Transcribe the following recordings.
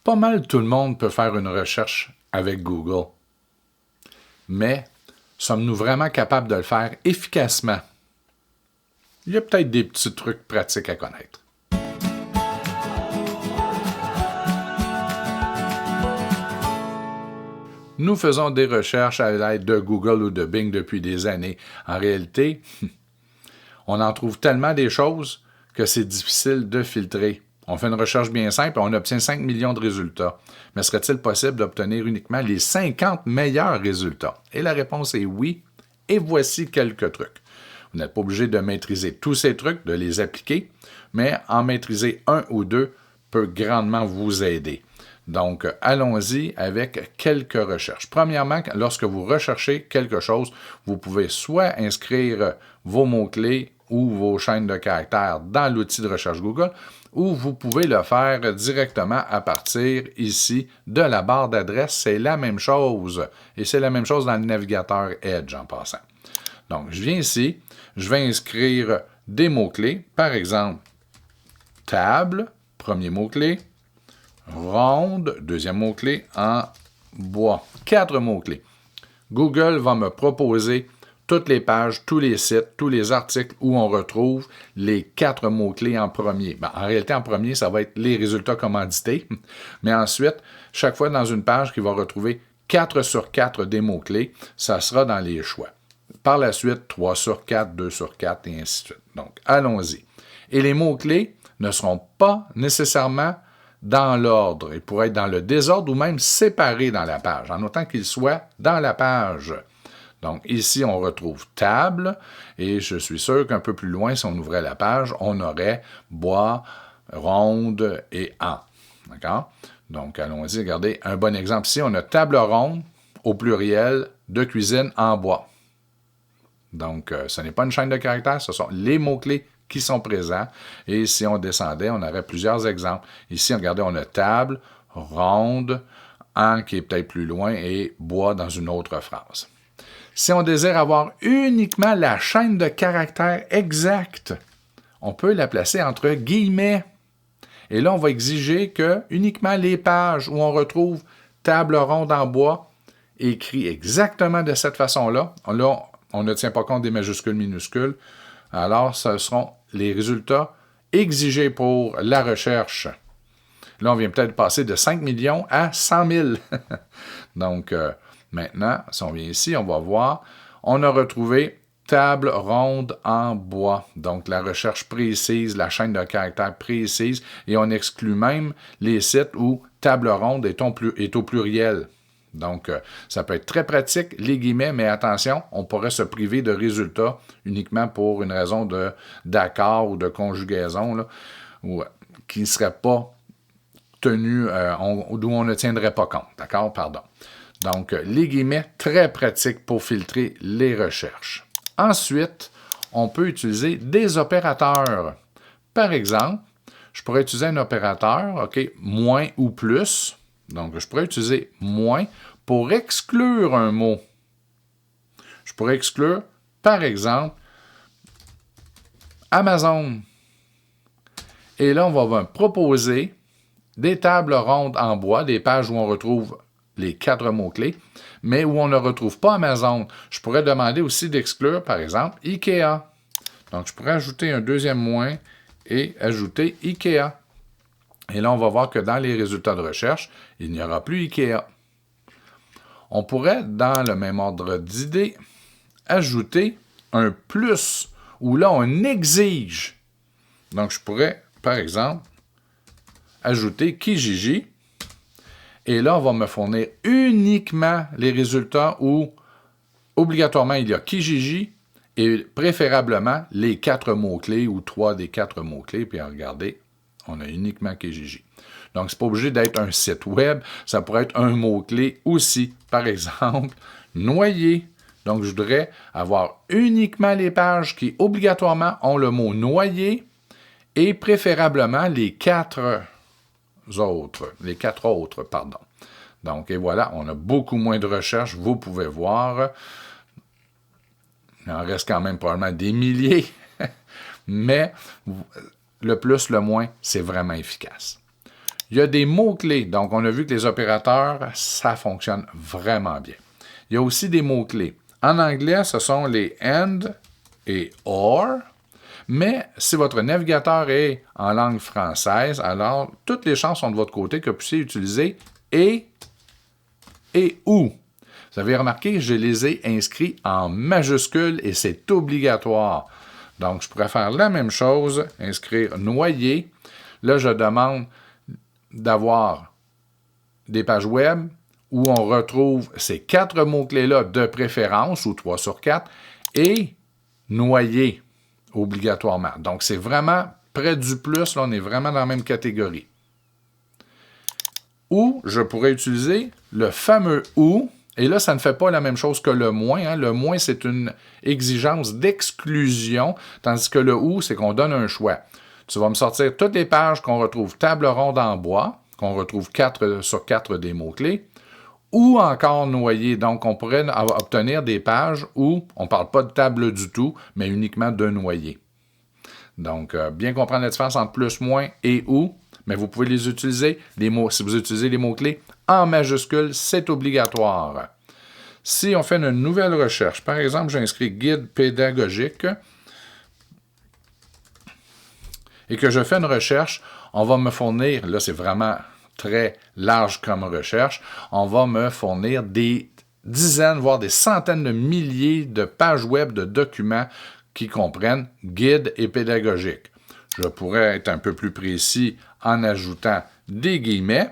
Pas mal tout le monde peut faire une recherche avec Google. Mais sommes-nous vraiment capables de le faire efficacement? Il y a peut-être des petits trucs pratiques à connaître. Nous faisons des recherches à l'aide de Google ou de Bing depuis des années. En réalité, on en trouve tellement des choses que c'est difficile de filtrer. On fait une recherche bien simple et on obtient 5 millions de résultats. Mais serait-il possible d'obtenir uniquement les 50 meilleurs résultats? Et la réponse est oui. Et voici quelques trucs. Vous n'êtes pas obligé de maîtriser tous ces trucs, de les appliquer, mais en maîtriser un ou deux peut grandement vous aider. Donc, allons-y avec quelques recherches. Premièrement, lorsque vous recherchez quelque chose, vous pouvez soit inscrire vos mots-clés ou vos chaînes de caractères dans l'outil de recherche Google, ou vous pouvez le faire directement à partir ici de la barre d'adresse. C'est la même chose. Et c'est la même chose dans le navigateur Edge en passant. Donc, je viens ici, je vais inscrire des mots-clés. Par exemple, table, premier mot-clé. Ronde, deuxième mot-clé, en bois. 4 mots-clés. Google va me proposer toutes les pages, tous les sites, tous les articles où on retrouve les 4 mots-clés en premier. En réalité, en premier, ça va être les résultats commandités. Mais ensuite, chaque fois dans une page qui va retrouver 4 sur 4 des mots-clés, ça sera dans les choix. Par la suite, 3 sur 4, 2 sur 4, et ainsi de suite. Donc, allons-y. Et les mots-clés ne seront pas nécessairement dans l'ordre. Ils pourraient être dans le désordre ou même séparés dans la page, en autant qu'ils soient dans la page. Donc, ici, on retrouve table, et je suis sûr qu'un peu plus loin, si on ouvrait la page, on aurait bois, ronde et en. D'accord? Donc, allons-y, regardez, un bon exemple ici, on a table ronde, au pluriel, de cuisine en bois. Donc, ce n'est pas une chaîne de caractères, ce sont les mots-clés qui sont présents. Et si on descendait, on aurait plusieurs exemples. Ici, regardez, on a table, ronde, en qui est peut-être plus loin, et bois dans une autre phrase. Si on désire avoir uniquement la chaîne de caractères exacte, on peut la placer entre guillemets. Et là, on va exiger que uniquement les pages où on retrouve table ronde en bois, écrit exactement de cette façon-là, là, on ne tient pas compte des majuscules, minuscules, alors ce seront les résultats exigés pour la recherche. Là, on vient peut-être passer de 5 millions à 100 000. Donc, maintenant, si on vient ici, on va voir, on a retrouvé table ronde en bois. Donc, la recherche précise, la chaîne de caractères précise, et on exclut même les sites où table ronde est au pluriel. Donc, ça peut être très pratique, les guillemets, mais attention, on pourrait se priver de résultats uniquement pour une raison d'accord ou de conjugaison là, qui ne serait pas tenu, d'où on ne tiendrait pas compte. D'accord? Pardon. Donc, les guillemets, très pratiques pour filtrer les recherches. Ensuite, on peut utiliser des opérateurs. Par exemple, je pourrais utiliser un opérateur, OK, moins ou plus. Donc, je pourrais utiliser moins pour exclure un mot. Je pourrais exclure, par exemple, Amazon. Et là, on va me proposer des tables rondes en bois, des pages où on retrouve les 4 mots-clés, mais où on ne retrouve pas Amazon. Je pourrais demander aussi d'exclure, par exemple, IKEA. Donc, je pourrais ajouter un deuxième moins et ajouter IKEA. Et là, on va voir que dans les résultats de recherche, il n'y aura plus IKEA. On pourrait, dans le même ordre d'idées, ajouter un plus, où là, on exige. Donc, je pourrais, par exemple, ajouter Kijiji. Et là, on va me fournir uniquement les résultats où, obligatoirement, il y a Kijiji et préférablement les 4 mots-clés ou 3 des 4 mots-clés. Puis, regardez, on a uniquement Kijiji. Donc, c'est pas obligé d'être un site web. Ça pourrait être un mot-clé aussi. Par exemple, noyer. Donc, je voudrais avoir uniquement les pages qui, obligatoirement, ont le mot noyer et préférablement les 4 autres, pardon. Donc, et voilà, on a beaucoup moins de recherches. Vous pouvez voir. Il en reste quand même probablement des milliers. Mais le plus, le moins, c'est vraiment efficace. Il y a des mots-clés. Donc, on a vu que les opérateurs, ça fonctionne vraiment bien. Il y a aussi des mots-clés. En anglais, ce sont les and et or. Mais si votre navigateur est en langue française, alors toutes les chances sont de votre côté que vous puissiez utiliser et ou. Vous avez remarqué, je les ai inscrits en majuscules et c'est obligatoire. Donc, je pourrais faire la même chose, inscrire noyer. Là, je demande d'avoir des pages web où on retrouve ces 4 mots-clés-là de préférence, ou 3 sur 4, et noyer obligatoirement. Donc, c'est vraiment près du plus, là, on est vraiment dans la même catégorie. Ou, je pourrais utiliser le fameux ou, et là, ça ne fait pas la même chose que le moins. Hein. Le moins, c'est une exigence d'exclusion, tandis que le ou, c'est qu'on donne un choix. Tu vas me sortir toutes les pages qu'on retrouve table ronde en bois, qu'on retrouve 4 sur 4 des mots-clés, ou encore noyer. Donc, on pourrait obtenir des pages où on ne parle pas de table du tout, mais uniquement de noyer. Donc, bien comprendre la différence entre plus, moins et ou, mais vous pouvez les utiliser, les mots, si vous utilisez les mots-clés en majuscules, c'est obligatoire. Si on fait une nouvelle recherche, par exemple, j'inscris guide pédagogique et que je fais une recherche, on va me fournir, là c'est vraiment très large comme recherche, on va me fournir des dizaines, voire des centaines de milliers de pages web de documents qui comprennent guide et pédagogique. Je pourrais être un peu plus précis en ajoutant des guillemets.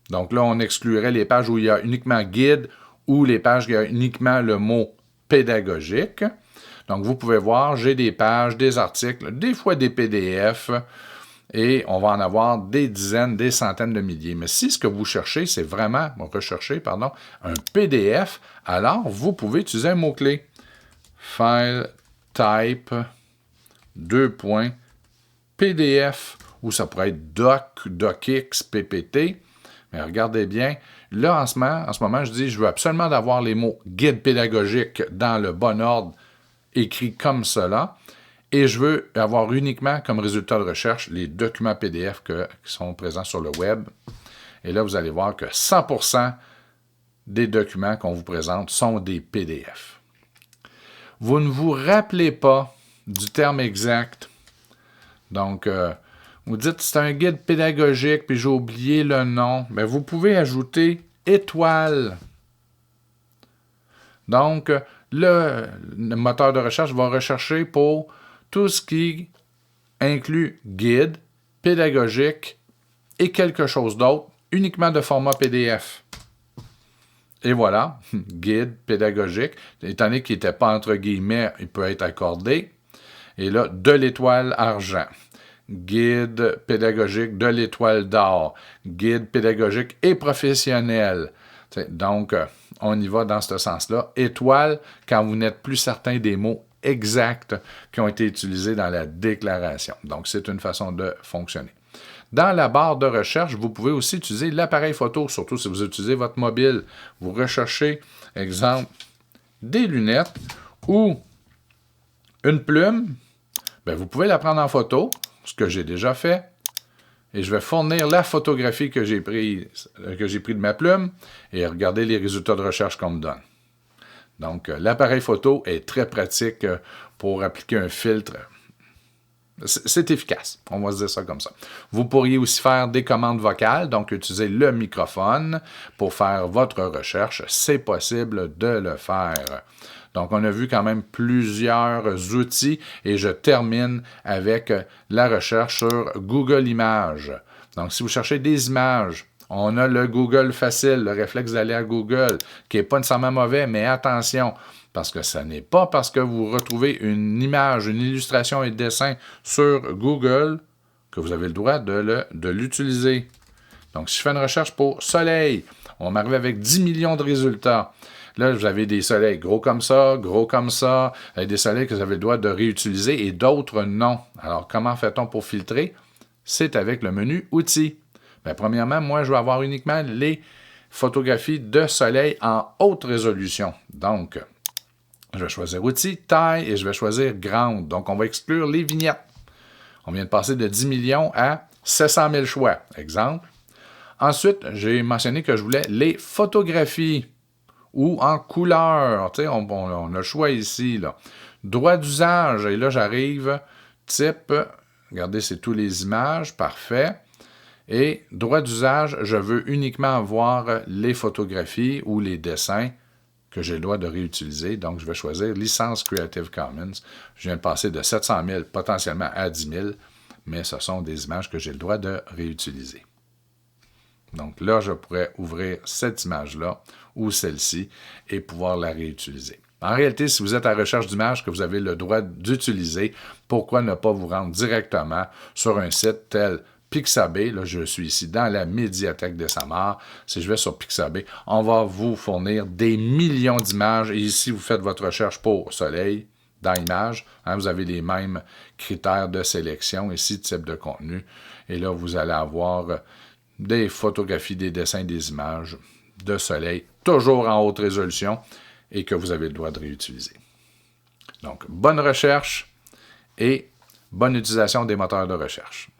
Donc là, on exclurait les pages où il y a uniquement guide ou les pages où il y a uniquement le mot pédagogique. Donc, vous pouvez voir, j'ai des pages, des articles, des fois des PDF, et on va en avoir des dizaines, des centaines de milliers. Mais si ce que vous cherchez, c'est vraiment, un PDF, alors vous pouvez utiliser un mot-clé. File type, PDF, ou ça pourrait être docx, ppt. Mais regardez bien, là, en ce moment, je dis, je veux absolument avoir les mots guide pédagogique dans le bon ordre, écrit comme cela, et je veux avoir uniquement comme résultat de recherche les documents PDF qui sont présents sur le web. Et là, vous allez voir que 100% des documents qu'on vous présente sont des PDF. Vous ne vous rappelez pas du terme exact. Donc, vous dites c'est un guide pédagogique, puis j'ai oublié le nom. Mais vous pouvez ajouter étoile. Donc, le moteur de recherche va rechercher pour tout ce qui inclut guide, pédagogique et quelque chose d'autre, uniquement de format PDF. Et voilà, guide pédagogique. Étant donné qu'il n'était pas entre guillemets, il peut être accordé. Et là, de l'étoile argent. Guide pédagogique de l'étoile d'or. Guide pédagogique et professionnel. Donc, on y va dans ce sens-là. Étoile, quand vous n'êtes plus certain des mots exacts qui ont été utilisés dans la déclaration. Donc, c'est une façon de fonctionner. Dans la barre de recherche, vous pouvez aussi utiliser l'appareil photo, surtout si vous utilisez votre mobile. Vous recherchez, exemple, des lunettes ou une plume. Bien, vous pouvez la prendre en photo, ce que j'ai déjà fait. Et je vais fournir la photographie que j'ai pris de ma plume et regarder les résultats de recherche qu'on me donne. Donc, l'appareil photo est très pratique pour appliquer un filtre. C'est efficace, on va se dire ça comme ça. Vous pourriez aussi faire des commandes vocales, donc utiliser le microphone pour faire votre recherche. C'est possible de le faire. Donc, on a vu quand même plusieurs outils et je termine avec la recherche sur Google Images. Donc, si vous cherchez des images, on a le Google facile, le réflexe d'aller à Google, qui n'est pas nécessairement mauvais, mais attention, parce que ce n'est pas parce que vous retrouvez une image, une illustration et dessin sur Google que vous avez le droit de l'utiliser. Donc, si je fais une recherche pour soleil, on va m'arriver avec 10 millions de résultats. Là, vous avez des soleils gros comme ça, des soleils que vous avez le droit de réutiliser et d'autres non. Alors, comment fait-on pour filtrer? C'est avec le menu « Outils ». Bien, premièrement, moi, je vais avoir uniquement les photographies de soleil en haute résolution. Donc, je vais choisir « Outils »,« Taille » et je vais choisir « Grande ». Donc, on va exclure les vignettes. On vient de passer de 10 millions à 700 000 choix, exemple. Ensuite, j'ai mentionné que je voulais les photographies ou en couleur. Tu sais, on a le choix ici, là. Droit d'usage, et là, j'arrive, type, regardez, c'est tous les images, parfait. Et droit d'usage, je veux uniquement voir les photographies ou les dessins que j'ai le droit de réutiliser. Donc, je vais choisir licence Creative Commons. Je viens de passer de 700 000 potentiellement à 10 000, mais ce sont des images que j'ai le droit de réutiliser. Donc là, je pourrais ouvrir cette image-là ou celle-ci et pouvoir la réutiliser. En réalité, si vous êtes à la recherche d'images que vous avez le droit d'utiliser, pourquoi ne pas vous rendre directement sur un site tel Pixabay? Là, je suis ici dans la médiathèque de Samar. Si je vais sur Pixabay, on va vous fournir des millions d'images. Et ici, vous faites votre recherche pour soleil dans Images. Hein, vous avez les mêmes critères de sélection ici, type de contenu. Et là, vous allez avoir des photographies, des dessins, des images de soleil, toujours en haute résolution et que vous avez le droit de réutiliser. Donc, bonne recherche et bonne utilisation des moteurs de recherche.